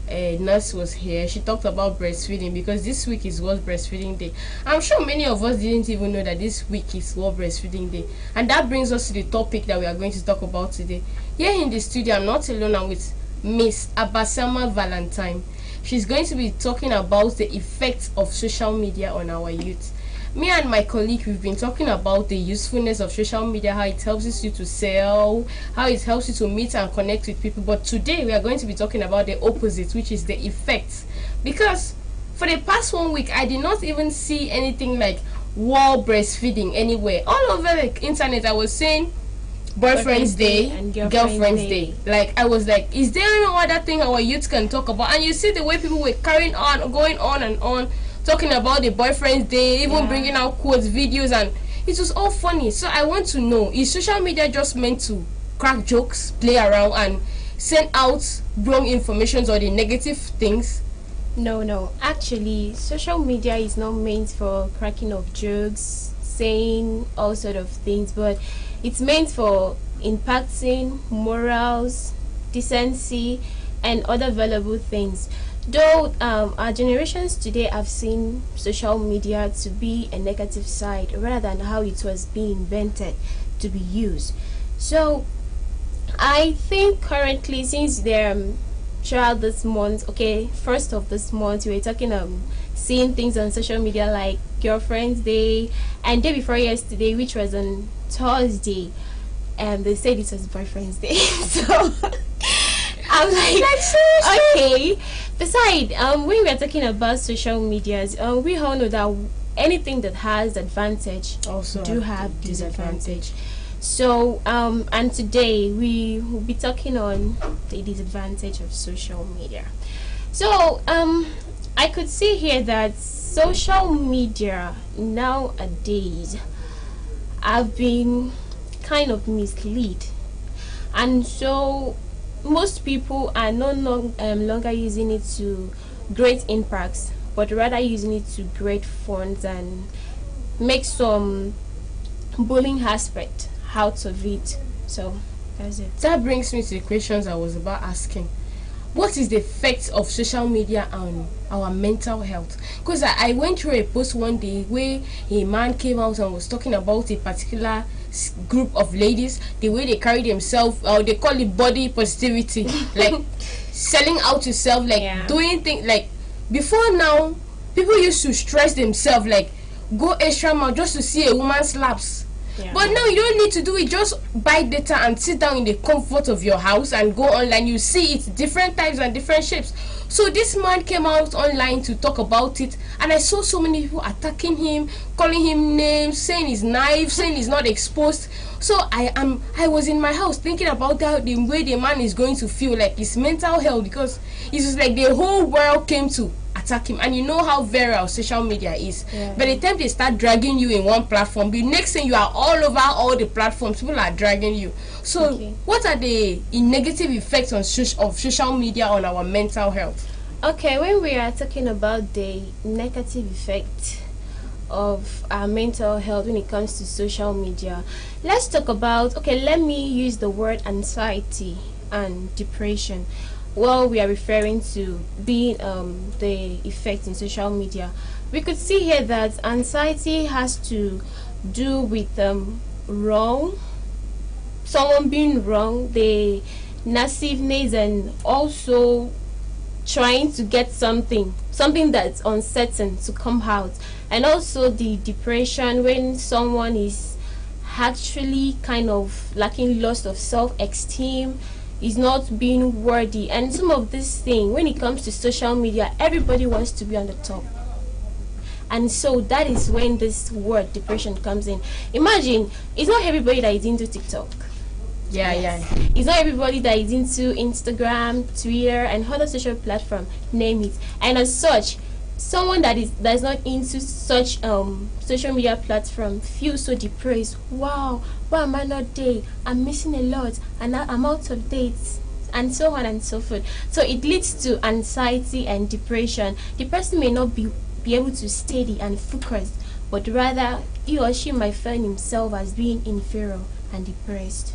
nurse was here, she talked about breastfeeding because this week is World Breastfeeding Day. I'm sure many of us didn't even know that this week is World Breastfeeding Day. And that brings us to the topic that we are going to talk about today. Here in the studio, I'm not alone, I'm with Miss Abaselma Valentine. She's going to be talking about the effects of social media on our youth. Me and my colleague, we've been talking about the usefulness of social media, how it helps you to sell, how it helps you to meet and connect with people. But today we are going to be talking about the opposite, which is the effects. Because for the past 1 week, I did not even see anything like war breastfeeding anywhere. All over the internet, I was saying boyfriend's day and girlfriend's day. Like, I was like, is there any other thing our youth can talk about? And you see the way people were carrying on, going on and on, talking about the boyfriend's day, even bringing out quotes, videos, and it was all funny. So I want to know, is social media just meant to crack jokes, play around, and send out wrong information or the negative things? No. Actually, social media is not meant for cracking of jokes, saying all sort of things, but it's meant for impacting morals, decency, and other valuable things. Though our generations today have seen social media to be a negative side rather than how it was being invented to be used. So I think currently, since they're throughout this month, okay, first of this month, we were talking seeing things on social media like girlfriend's day, and day before yesterday, which was on Thursday, and they said it was boyfriend's day. So I'm like, okay. Besides, when we are talking about social medias, we all know that anything that has advantage also do have disadvantage. So, and today we will be talking on the disadvantage of social media. So, I could see here that social media nowadays have been kind of misled, and so most people are no longer using it to great impacts, but rather using it to great funds and make some bullying aspect out of it. So that's it. That brings me to the questions I was about asking. What is the effect of social media on our mental health? Because I went through a post one day where a man came out and was talking about a particular group of ladies, the way they carry themselves, they call it body positivity, like selling out yourself, like doing things like before. Now people used to stress themselves, like go extra mile just to see a woman slaps. But now you don't need to do it. Just buy data and sit down in the comfort of your house and go online. You see it, different types and different shapes. So this man came out online to talk about it, and I saw so many people attacking him, calling him names, saying he's naive, saying he's not exposed. So I was in my house thinking about that, the way the man is going to feel, like his mental health, because it's just like the whole world came to attack him. And you know how viral social media is. By the time they start dragging you in one platform, the next thing you are all over all the platforms, people are dragging you. So what are the negative effects of social media on our mental health? Okay, when we are talking about the negative effect of our mental health when it comes to social media, let's talk about, okay, let me use the word anxiety and depression. Well, we are referring to being the effect in social media. We could see here that anxiety has to do with someone being wrong, the naiveness, and also trying to get something that's uncertain to come out, and also the depression when someone is actually kind of lacking loss of self-esteem, is not being worthy. And some of this thing, when it comes to social media, everybody wants to be on the top, and so that is when this word depression comes in. Imagine, it's not everybody that is into TikTok. It's not everybody that is into Instagram, Twitter, and other social platform, name it. And as such, someone that is not into such social media platform feels so depressed. Wow, why am I not there? I'm missing a lot, and I'm out of dates, and so on and so forth. So it leads to anxiety and depression. The person may not be able to steady and focus, but rather he or she might find himself as being inferior and depressed.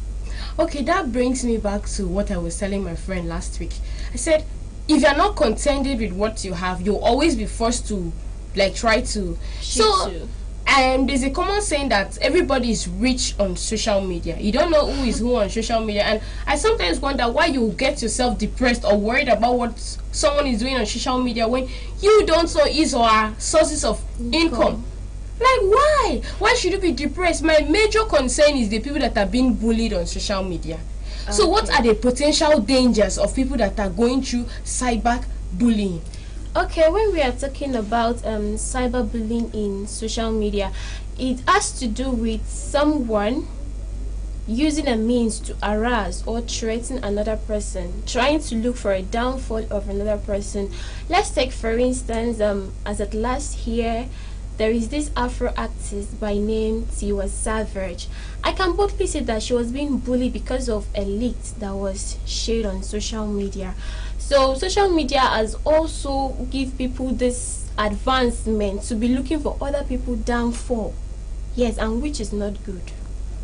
Okay, that brings me back to what I was telling my friend last week. I said, if you're not contented with what you have, you'll always be forced to like try to and there's a common saying that everybody is rich on social media. You don't know who is who on social media, and I sometimes wonder why you get yourself depressed or worried about what someone is doing on social media when you don't know his or her sources of income. Like, why should you be depressed? My major concern is the people that are being bullied on social media. So what are the potential dangers of people that are going through cyber bullying? Okay, when we are talking about cyberbullying in social media, it has to do with someone using a means to harass or threaten another person, trying to look for a downfall of another person. Let's take, for instance, as at last year, there is this Afro artist by name Tiwa Savage. I can boldly say that she was being bullied because of a leak that was shared on social media. So social media has also give people this advancement to be looking for other people downfall. Yes, and which is not good.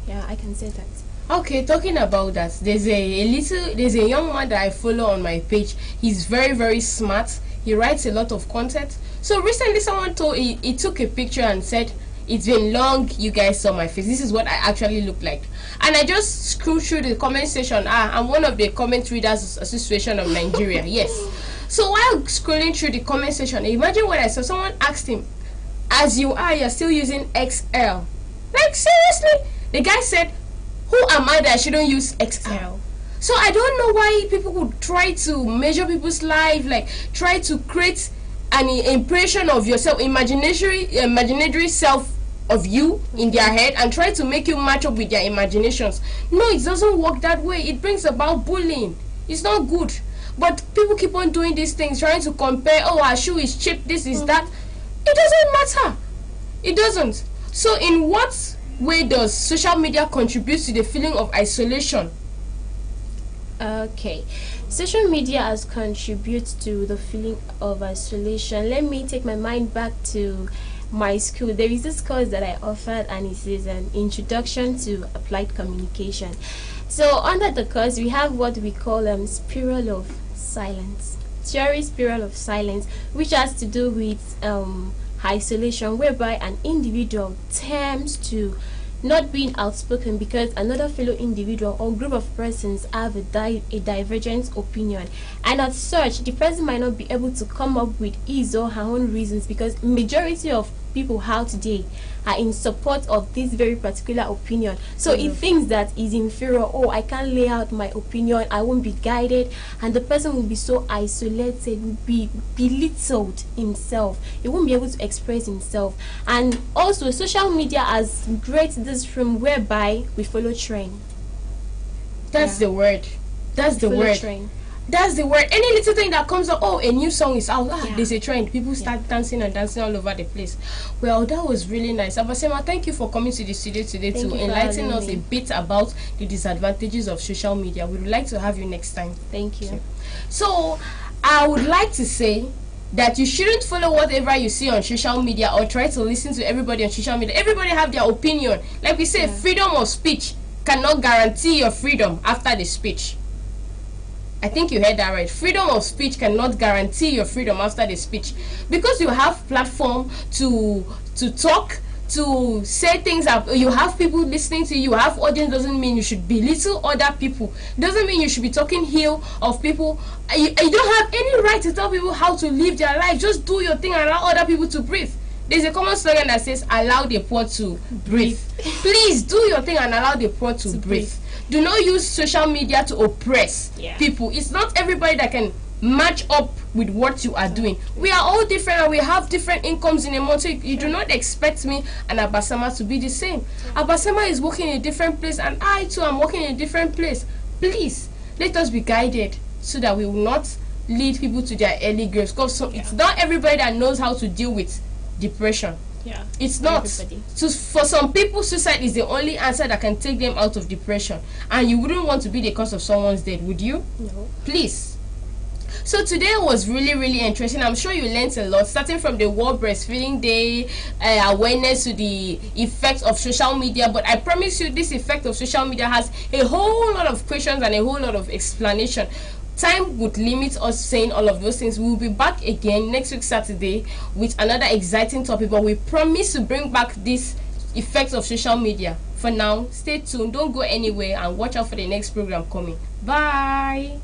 Yeah, I can say that. Okay, talking about that, there's a young man that I follow on my page. He's very, very smart. He writes a lot of content. So recently someone he took a picture and said, "It's been long, you guys saw my face. This is what I actually look like." And I just scrolled through the comment section. I'm one of the comment readers association of Nigeria. Yes. So while scrolling through the comment section, imagine what I saw. Someone asked him, "As you are, you're still using XL." Like, seriously? The guy said, "Who am I that I shouldn't use XL?" So I don't know why people would try to measure people's life, like try to create an impression of yourself, imaginary self of you in their head, and try to make you match up with their imaginations. No, it doesn't work that way. It brings about bullying. It's not good. But people keep on doing these things, trying to compare. Oh, our shoe is cheap, this is that. It doesn't matter. It doesn't. So in what way does social media contribute to the feeling of isolation? Okay, social media has contributed to the feeling of isolation. Let me take my mind back to my school. There is this course that I offered, and it is an introduction to applied communication. So under the course, we have what we call spiral of silence, theory spiral of silence, which has to do with isolation, whereby an individual tends to not being outspoken because another fellow individual or group of persons have a divergent opinion, and as such the person might not be able to come up with his or her own reasons, because majority of people out today are in support of this very particular opinion. So it thinks that is inferior. Oh, I can't lay out my opinion, I won't be guided, and the person will be so isolated, will be belittled himself, he won't be able to express himself. And also social media has created this room whereby we follow trend. That's the word. That's the word. Trend. That's the word. Any little thing that comes up, oh, a new song is out, there's a trend. People start dancing and dancing all over the place. Well, that was really nice. Abasema, thank you for coming to the studio today to enlighten us a bit about the disadvantages of social media. We would like to have you next time. Thank you. So, I would like to say that you shouldn't follow whatever you see on social media or try to listen to everybody on social media. Everybody have their opinion. Like we say, freedom of speech cannot guarantee your freedom after the speech. I think you heard that right. Freedom of speech cannot guarantee your freedom after the speech, because you have platform to talk, to say things up. You have people listening to you. You have audience. Doesn't mean you should belittle other people. Doesn't mean you should be talking ill of people. You don't have any right to tell people how to live their life. Just do your thing and allow other people to breathe. There's a common slogan that says, "Allow the poor to breathe." Please do your thing and allow the poor to breathe. Do not use social media to oppress people. It's not everybody that can match up with what you are doing. We are all different and we have different incomes in a month. So you do not expect me and Abasema to be the same. Abasema is working in a different place and I too am working in a different place. Please, let us be guided so that we will not lead people to their early graves. Because it's not everybody that knows how to deal with depression. It's not. So for some people, suicide is the only answer that can take them out of depression, and you wouldn't want to be the cause of someone's death, would you? No. Please. So today was really, really interesting. I'm sure you learned a lot, starting from the World Breastfeeding Day, awareness to the effects of social media. But I promise you, this effect of social media has a whole lot of questions and a whole lot of explanation. time would limit us saying all of those things. We'll be back again next week Saturday with another exciting topic, but we promise to bring back this effects of social media. For now, stay tuned, don't go anywhere, and watch out for the next program coming. Bye.